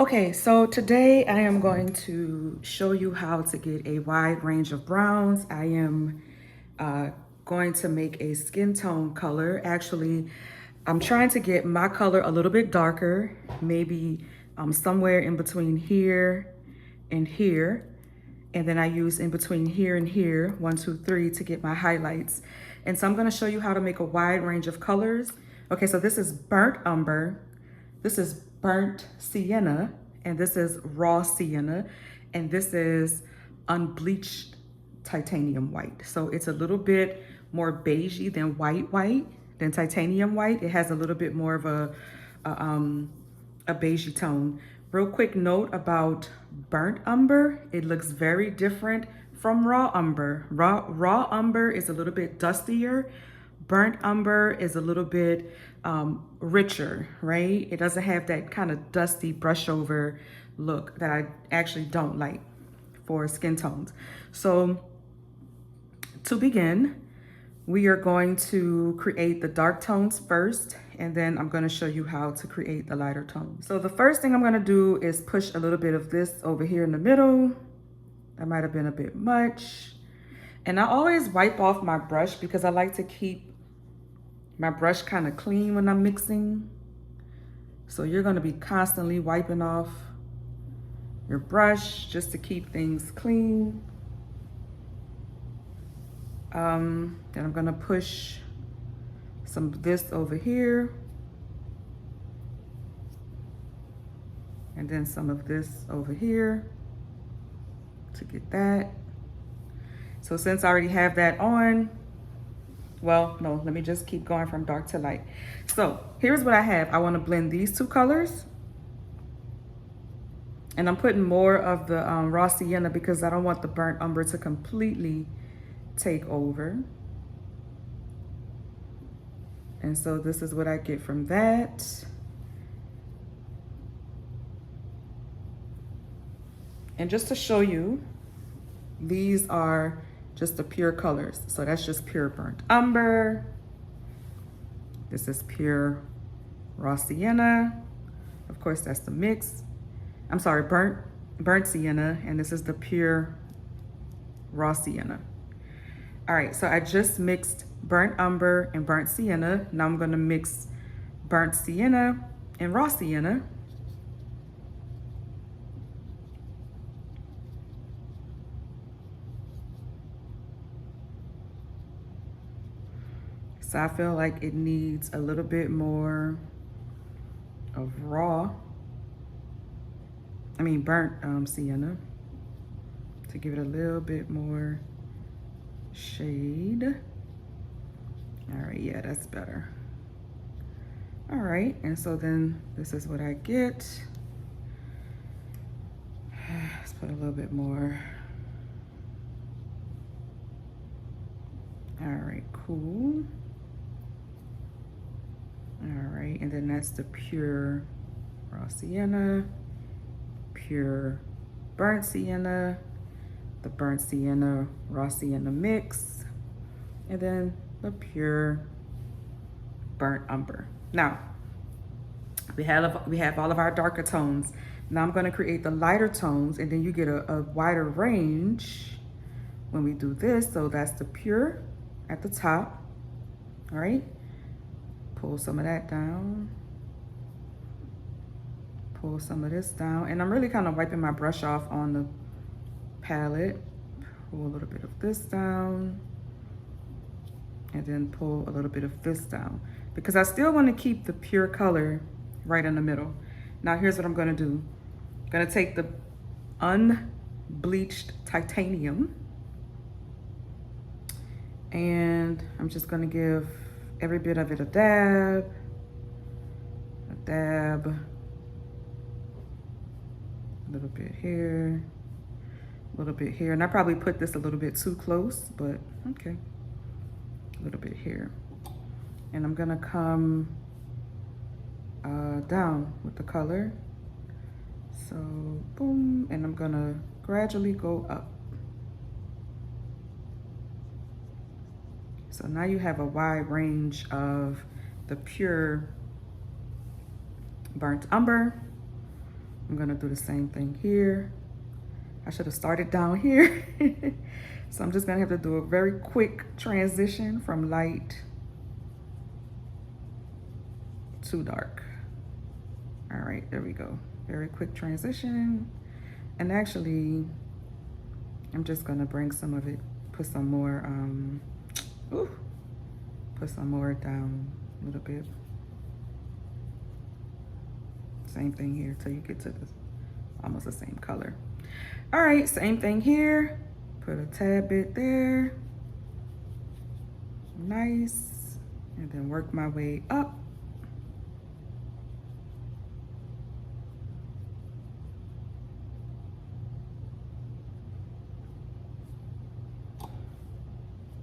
Okay, so today I am going to show you how to get a wide range of browns. I am going to make a skin tone color. Actually, I'm trying to get my color a little bit darker, maybe somewhere in between here and here. And then I use in between here and here, 1, 2, 3, to get my highlights. And so I'm gonna show you how to make a wide range of colors. Okay, so this is burnt umber, this is burnt sienna, and this is raw sienna, and this is unbleached titanium white. So it's a little bit more beigey than white, than titanium white. It has a little bit more of a beigey tone. Real quick note about burnt umber. It looks very different from raw umber. Raw umber is a little bit dustier. Burnt umber is a little bit richer, right? It doesn't have that kind of dusty brush over look that I actually don't like for skin tones. So to begin, we are going to create the dark tones first, and then I'm going to show you how to create the lighter tones. So the first thing I'm going to do is push a little bit of this over here in the middle. That might have been a bit much. And I always wipe off my brush because I like to keep my brush kind of clean when I'm mixing. So you're going to be constantly wiping off your brush just to keep things clean. Then I'm gonna push some of this over here, and then some of this over here to get that. So since I already have that on, well, no, let me just keep going from dark to light. So here's what I have. I want to blend these two colors, and I'm putting more of the raw sienna because I don't want the burnt umber to completely take over. And so this is what I get from that. And just to show you, these are just the pure colors. So that's just pure burnt umber. This is pure raw sienna. Of course, that's the mix. I'm sorry, burnt sienna, and this is the pure raw sienna. All right, so I just mixed burnt umber and burnt sienna. Now I'm gonna mix burnt sienna and raw sienna. So I feel like it needs a little bit more of burnt sienna to give it a little bit more shade. All right, yeah, that's better. All right, and so then this is what I get. Let's put a little bit more. All right, cool. All right, and then that's the pure raw sienna, pure burnt sienna, the burnt sienna, raw sienna mix, and then the pure burnt umber. Now, we have all of our darker tones. Now I'm gonna create the lighter tones, and then you get a wider range when we do this. So that's the pure at the top, all right? Pull some of that down. Pull some of this down. And I'm really kind of wiping my brush off on the palette. Pull a little bit of this down, and then pull a little bit of this down, because I still want to keep the pure color right in the middle. Now here's what I'm going to do. I'm going to take the unbleached titanium, and I'm just going to give every bit of it a dab, a little bit here, a little bit here. And I probably put this a little bit too close, but okay. A little bit here. And I'm gonna come down with the color. So boom, and I'm gonna gradually go up. So now you have a wide range of the pure burnt umber, I'm gonna do the same thing here. I should have started down here. So I'm just gonna have to do a very quick transition from light to dark. All right, there we go. Very quick transition. And actually, I'm just gonna bring some of it, put some more, put some more down a little bit. Same thing here till you get to this, almost the same color. All right, same thing here. Put a tad bit there. Nice. And then work my way up.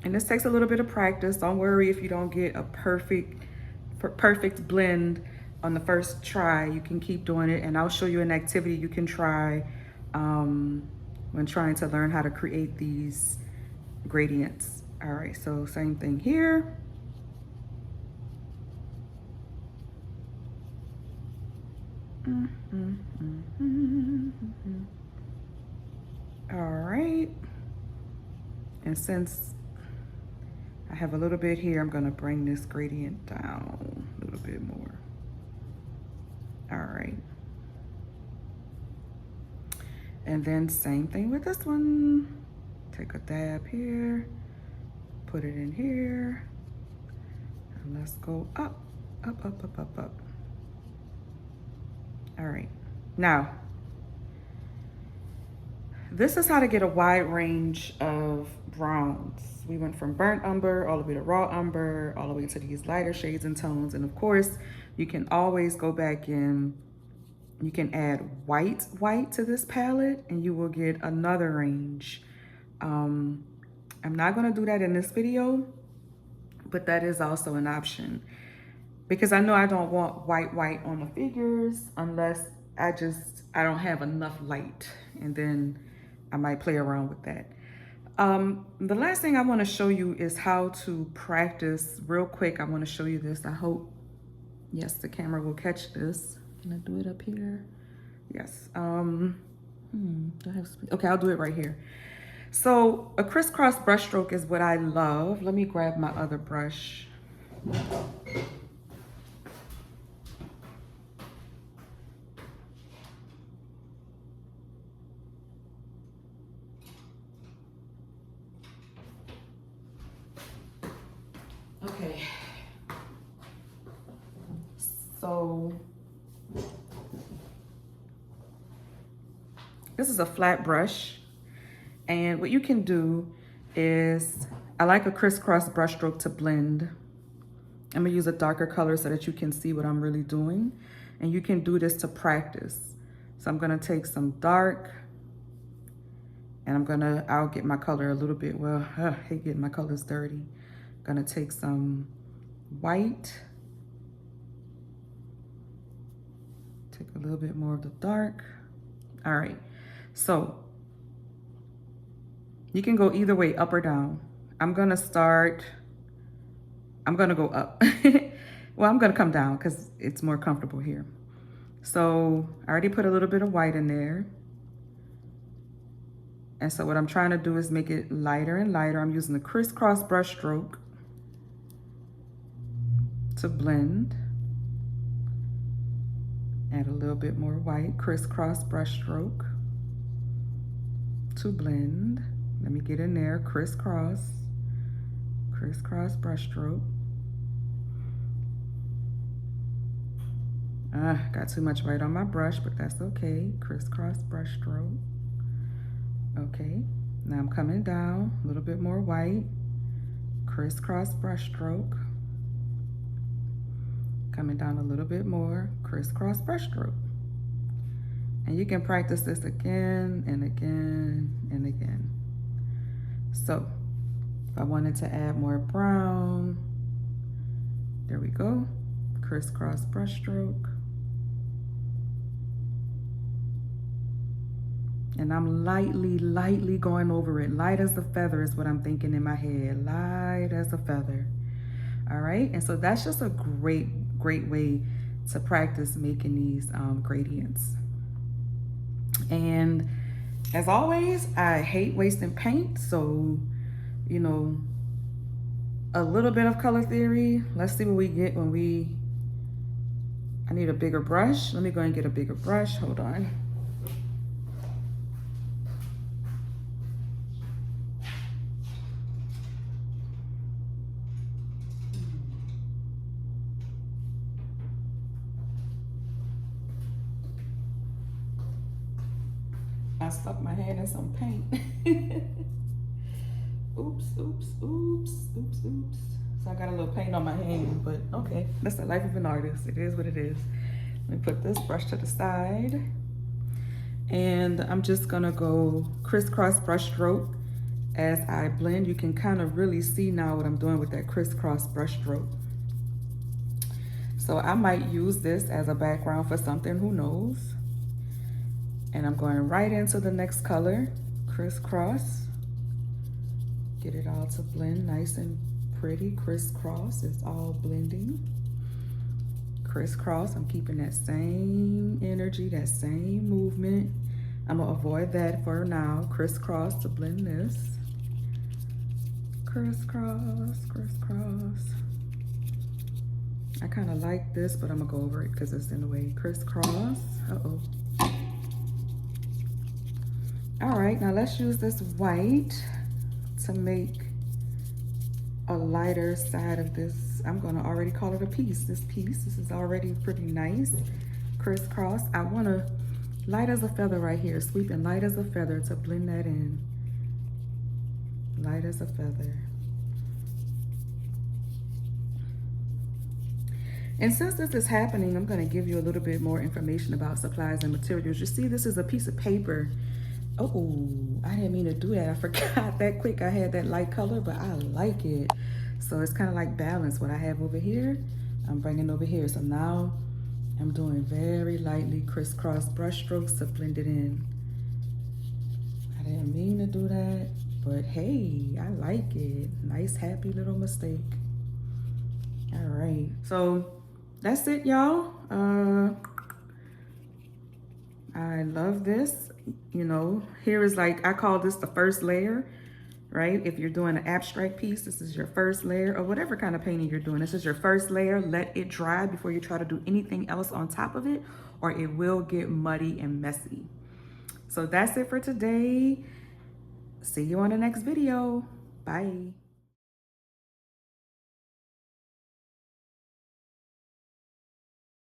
And this takes a little bit of practice. Don't worry if you don't get a perfect blend on the first try. You can keep doing it, and I'll show you an activity you can try when trying to learn how to create these gradients. All right, so same thing here. All right, and since I have a little bit here, I'm gonna bring this gradient down a little bit more. All right. And then same thing with this one. Take a dab here, put it in here, and let's go up, up, up, up, up, up. All right, now, this is how to get a wide range of browns. We went from burnt umber all the way to raw umber, all the way to these lighter shades and tones. And of course, you can always go back in, you can add white to this palette and you will get another range. I'm not gonna do that in this video, but that is also an option because I know I don't want white on the figures unless I don't have enough light, and then I might play around with that. The last thing I want to show you is how to practice real quick. I want to show you this. I hope, yes, the camera will catch this. Can I do it up here? Yes. Do I have space? Okay, I'll do it right here. So a crisscross brush stroke is what I love. Let me grab my other brush. Okay, so this is a flat brush, and what you can do is, I like a crisscross brush stroke to blend. I'm gonna use a darker color so that you can see what I'm really doing, and you can do this to practice. So I'm gonna take some dark, and I'll get my color a little bit, well, I hate getting my colors dirty. Gonna take some white, take a little bit more of the dark. All right, so you can go either way, up or down. I'm gonna go up. Well, I'm gonna come down because it's more comfortable here. So I already put a little bit of white in there. And so what I'm trying to do is make it lighter and lighter. I'm using the crisscross brush stroke to blend. Add a little bit more white, crisscross brush stroke to blend. Let me get in there, crisscross brush stroke. Got too much white on my brush, but that's okay. Crisscross brush stroke. Okay, now I'm coming down, a little bit more white, crisscross brush stroke. Coming down a little bit more, crisscross brush stroke. And you can practice this again and again and again. So if I wanted to add more brown, there we go, crisscross brush stroke. And I'm lightly going over it. Light as a feather is what I'm thinking in my head, light as a feather. All right, and so that's just a great way to practice making these gradients. And as always, I hate wasting paint. So, you know, a little bit of color theory. Let's see what we get when I need a bigger brush. Let me go and get a bigger brush. Hold on. I stuck my hand in some paint. Oops, oops, oops, oops, oops. So I got a little paint on my hand, but okay. That's the life of an artist. It is what it is. Let me put this brush to the side. And I'm just gonna go crisscross brush stroke as I blend. You can kind of really see now what I'm doing with that crisscross brush stroke. So I might use this as a background for something, who knows? And I'm going right into the next color, crisscross. Get it all to blend nice and pretty. Crisscross, it's all blending. Crisscross, I'm keeping that same energy, that same movement. I'm gonna avoid that for now. Crisscross to blend this. Crisscross, crisscross. I kind of like this, but I'm gonna go over it because it's in the way. Crisscross, uh-oh. All right, now let's use this white to make a lighter side of this. I'm gonna already call it a piece. This is already pretty nice. Crisscross, I wanna light as a feather right here, sweeping light as a feather to blend that in. Light as a feather. And since this is happening, I'm gonna give you a little bit more information about supplies and materials. You see, this is a piece of paper. Oh, I didn't mean to do that. I forgot that quick. I had that light color, but I like it. So it's kind of like balance. What I have over here, I'm bringing over here. So now I'm doing very lightly crisscross brush strokes to blend it in. I didn't mean to do that, but hey, I like it. Nice, happy little mistake. All right, so that's it, y'all. I love this. You know, here is like, I call this the first layer, right? If you're doing an abstract piece, this is your first layer, or whatever kind of painting you're doing. This is your first layer. Let it dry before you try to do anything else on top of it, or it will get muddy and messy. So that's it for today. See you on the next video. Bye.